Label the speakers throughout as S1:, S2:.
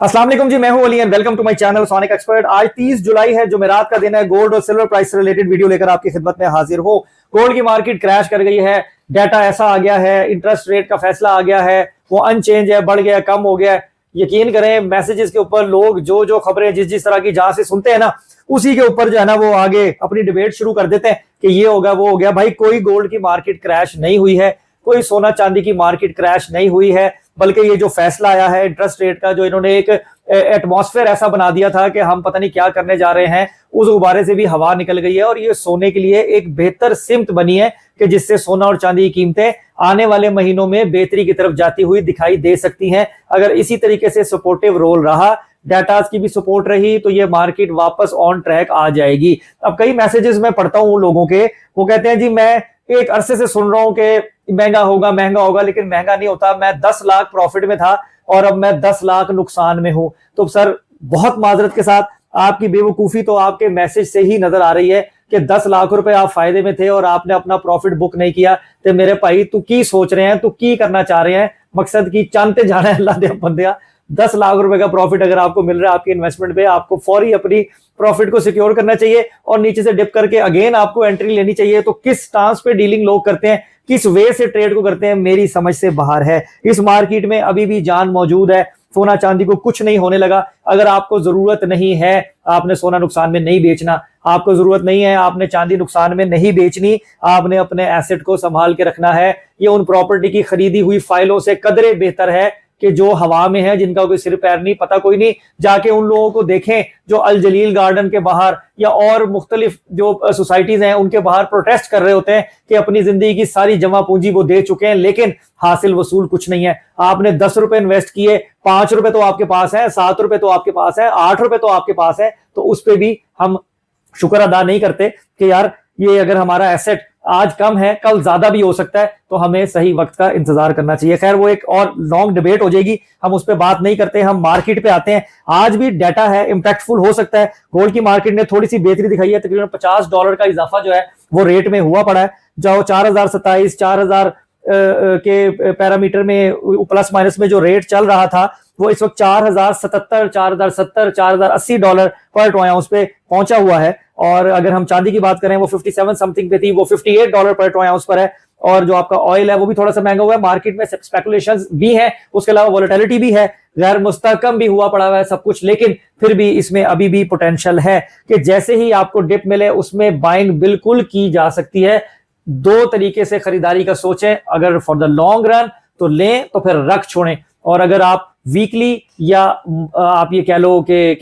S1: अस्सलाम वालेकुम जी, मैं हूं Ali and welcome to my channel Sonic Expert. आज 30 जुलाई है, जुमेरात का दिन है। गोल्ड और सिल्वर प्राइस से रिलेटेड वीडियो लेकर आपकी खिदमत में हाजिर हो। गोल्ड की मार्केट क्रैश कर गई है, डाटा ऐसा आ गया है, इंटरेस्ट रेट का फैसला आ गया है, वो अनचेंज है, बढ़ गया, कम हो गया। यकीन करें, मैसेजेस के ऊपर लोग जो जो खबरें जिस तरह की जहां से सुनते हैं ना, उसी के ऊपर जो है ना वो आगे अपनी डिबेट शुरू कर देते हैं कि ये होगा वो हो गया। भाई, कोई गोल्ड की मार्केट क्रैश नहीं हुई है, कोई सोना चांदी की मार्केट क्रैश नहीं हुई है, बल्कि ये जो फैसला आया है इंटरेस्ट रेट का, जो इन्होंने एक एटमॉस्फेयर ऐसा बना दिया था कि हम पता नहीं क्या करने जा रहे हैं, उस गुब्बारे से भी हवा निकल गई है और ये सोने के लिए एक बेहतर सिमत बनी है कि जिससे सोना और चांदी की कीमतें आने वाले महीनों में बेहतरी की तरफ जाती हुई दिखाई दे सकती हैं। अगर इसी तरीके से सपोर्टिव रोल रहा, डाटास की भी सपोर्ट रही, तो ये मार्केट वापस ऑन ट्रैक आ जाएगी। अब कई मैसेजेस मैं पढ़ता हूं लोगों के, वो कहते हैं जी मैं एक अरसे से सुन रहा हूं कि महंगा होगा, लेकिन महंगा नहीं होता। मैं 10 लाख प्रॉफिट में था और अब मैं 10 लाख नुकसान में हूं। तो सर, बहुत माजरत के साथ, आपकी बेवकूफी तो आपके मैसेज से ही नजर आ रही है कि 10 लाख रुपए आप फायदे में थे और आपने अपना प्रॉफिट बुक नहीं किया। तो मेरे भाई, तू की सोच रहे हैं, तू की करना चाह रहे हैं, मकसद की चांदते जाना है अल्लाह दे बंदिया। 10 लाख रुपए का प्रॉफिट अगर आपको मिल रहा है आपकी इन्वेस्टमेंट पे, आपको फौरी अपनी प्रॉफिट को सिक्योर करना चाहिए और नीचे से डिप करके अगेन आपको एंट्री लेनी चाहिए। तो किस स्टांस पे डीलिंग लोग करते हैं, किस वे से ट्रेड को करते हैं, मेरी समझ से बाहर है। इस मार्केट में अभी भी जान मौजूद है, सोना चांदी को कुछ नहीं होने लगा। अगर आपको जरूरत नहीं है, आपने सोना नुकसान में नहीं बेचना, आपको जरूरत नहीं है, आपने चांदी नुकसान में नहीं बेचनी, आपने अपने एसेट को संभाल के रखना है। ये उन प्रॉपर्टी की खरीदी हुई फाइलों से कदरे बेहतर है कि जो हवा में है, जिनका कोई सिर पैर नहीं, पता कोई नहीं। जाके उन लोगों को देखें जो अल जलील गार्डन के बाहर या और मुख्तलिफ जो सोसाइटीज हैं उनके बाहर प्रोटेस्ट कर रहे होते हैं कि अपनी जिंदगी की सारी जमा पूंजी वो दे चुके हैं, लेकिन हासिल वसूल कुछ नहीं है। आपने 10 रुपए इन्वेस्ट किए, 5 रुपए तो आपके पास है, 7 रुपए तो आपके पास है, 8 रुपए तो आपके पास है, तो उस पर भी हम शुक्र अदा नहीं करते कि यार ये अगर हमारा एसेट आज कम है, कल ज्यादा भी हो सकता है, तो हमें सही वक्त का इंतजार करना चाहिए। खैर, वो एक और लॉन्ग डिबेट हो जाएगी, हम उस पर बात नहीं करते, हम मार्केट पे आते हैं। आज भी डाटा है, इंपैक्टफुल हो सकता है। गोल्ड की मार्केट ने थोड़ी सी बेहतरी दिखाई है, तकरीबन $50 का इजाफा जो है वो रेट में हुआ पड़ा है। जो 4027, 4000 के पैरामीटर में प्लस माइनस में जो रेट चल रहा था, वो इस वक्त $4077, $4070, $4080 पर ट्राई आउंस पे पहुंचा हुआ है। और अगर हम चांदी की बात करें, वो 57 समथिंग पे थी, वो $58 पर ट्राई आउंस पर है। और जो आपका ऑयल है वो भी थोड़ा सा महंगा हुआ है। मार्केट में स्पेकुलेशंस भी है, उसके अलावा वोलेटिलिटी भी है, गैर मुस्तहकम भी हुआ पड़ा हुआ है सब कुछ, लेकिन फिर भी इसमें अभी भी पोटेंशियल है कि जैसे ही आपको डिप मिले उसमें बाइंग बिल्कुल की जा सकती है। 2 तरीके से खरीदारी का सोचें, अगर फॉर द लॉन्ग रन तो लें, तो फिर रख छोड़ें। और अगर आप वीकली या आप ये कह लो कि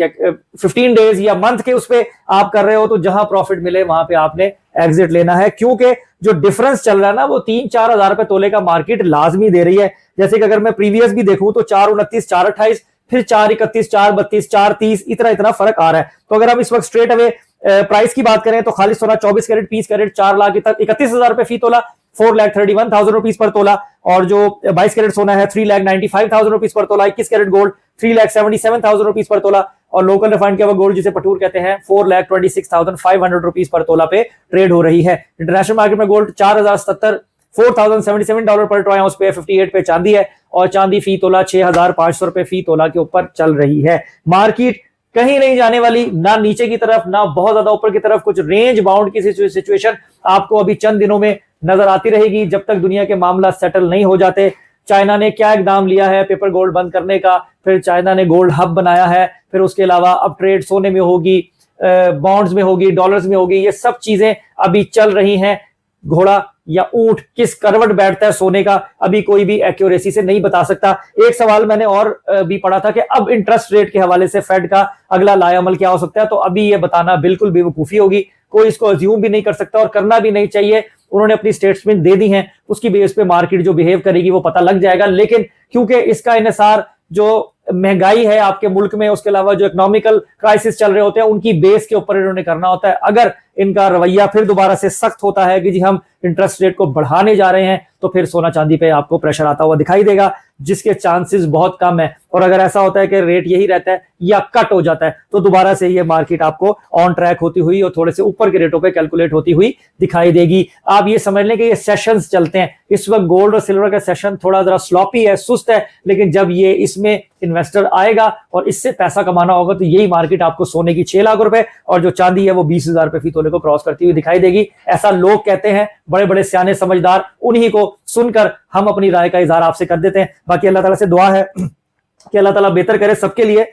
S1: 15 डेज या मंथ के उस पे आप कर रहे हो, तो जहां प्रॉफिट मिले वहां पे आपने एग्जिट लेना है, क्योंकि जो डिफरेंस चल रहा है ना, वो 3-4 हजार रुपए तोले का मार्केट लाजमी दे रही है। जैसे कि अगर मैं प्रीवियस भी देखूं तो 429, 428, फिर 431, 432, 430, इतना फर्क आ रहा है। तो अगर हम इस वक्त स्ट्रेट अवे प्राइस की बात करें तो खाली सोना 24 कैरेट 20 कैरेट 4,31,000 रुपए फी तोला, 4,31,000 रुपीज पर तोला। और जो 22 कैरेट सोना है 3,95,000 रुपीज पर तोला। 21 कैरेट गोल्ड 3,77,000 रुपीज पर तोला। और लोकल रिफाइंड किया हुआ गोल्ड, जिसे पटूर कहते हैं, 4,26,500 रुपीज पर तोला पे ट्रेड हो रही है। इंटरनेशनल मार्केट में गोल्ड $4,077 पर ट्राई आउंस पे 58 पे चांदी है, और चांदी फी तोला 6,500 रुपए फी तोला के ऊपर चल रही है। मार्केट कहीं नहीं जाने वाली, ना नीचे की तरफ ना बहुत ज्यादा ऊपर की तरफ। कुछ रेंज बाउंड की सिचुएशन आपको अभी चंद दिनों में नजर आती रहेगी, जब तक दुनिया के मामला सेटल नहीं हो जाते। चाइना ने क्या इकदाम लिया है पेपर गोल्ड बंद करने का, फिर चाइना ने गोल्ड हब बनाया है, फिर उसके अलावा अब ट्रेड सोने में होगी, बॉन्ड्स में होगी, डॉलर्स में होगी, ये सब चीजें अभी चल रही हैं। घोड़ा या ऊंट किस करवट बैठता है सोने का, अभी कोई भी एक्यूरेसी से नहीं बता सकता। एक सवाल मैंने और भी पढ़ा था कि अब इंटरेस्ट रेट के हवाले से फेड का अगला लाएअमल क्या हो सकता है, तो अभी ये बताना बिल्कुल बेवकूफी होगी। कोई इसको अज्यूम भी नहीं कर सकता और करना भी नहीं चाहिए। उन्होंने अपनी स्टेटमेंट दे दी हैं, उसकी बेस पे मार्केट जो बिहेव करेगी वो पता लग जाएगा। लेकिन क्योंकि इसका इन्हिसार जो महंगाई है आपके मुल्क में, उसके अलावा जो इकोनॉमिकल क्राइसिस चल रहे होते हैं, उनकी बेस के ऊपर इन्होंने करना होता है। अगर इनका रवैया फिर दोबारा से सख्त होता है कि जी हम इंटरेस्ट रेट को बढ़ाने जा रहे हैं, तो फिर सोना चांदी पे आपको प्रेशर आता हुआ दिखाई देगा, जिसके चांसेस बहुत कम है। और अगर ऐसा होता है कि रेट यही रहता है या कट हो जाता है, तो दोबारा से ये मार्केट आपको ऑन ट्रैक होती हुई और थोड़े से ऊपर के रेटों पे कैलकुलेट होती हुई दिखाई देगी। आप ये समझ लें कि ये सेशंस चलते हैं। इस वक्त गोल्ड और सिल्वर का सेशन थोड़ा जरा स्लॉपी है, सुस्त है, लेकिन जब ये इसमें इन्वेस्टर आएगा और इससे पैसा कमाना होगा, तो यही मार्केट आपको सोने की 6 लाख रुपए और जो चांदी है वो 20,000 रुपए फी तोले को क्रॉस करती हुई दिखाई देगी। ऐसा लोग कहते हैं, बड़े बड़े सियाने समझदार, उन्हीं को सुनकर हम अपनी राय का इजहार आपसे कर देते हैं। बाकी अल्लाह ताला से दुआ है कि अल्लाह ताला बेहतर करे सबके लिए।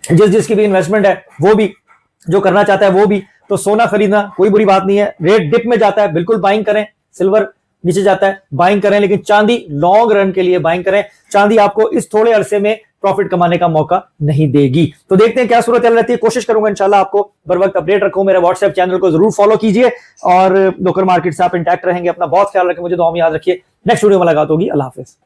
S1: जिसकी भी इन्वेस्टमेंट है वो भी, जो करना चाहता है वो भी। तो सोना खरीदना कोई बुरी बात नहीं है, रेट डिप में जाता है बिल्कुल बाइंग करें, सिल्वर नीचे जाता है बाइंग करें, लेकिन चांदी लॉन्ग रन के लिए बाइंग करें। चांदी आपको इस थोड़े अरसे में प्रॉफिट कमाने का मौका नहीं देगी। तो देखते हैं क्या सूरत चल रहती है। कोशिश करूंगा इंशाल्लाह आपको बर वक्त अपडेट रखूं। मेरे व्हाट्सएप चैनल को जरूर फॉलो कीजिए और लोकल मार्केट से आप इंटैक्ट रहेंगे। अपना बहुत ख्याल रखें, मुझे दुआ में याद रखिए। नेक्स्ट वीडियो में मुलाकात होगी। अल्लाह हाफिज।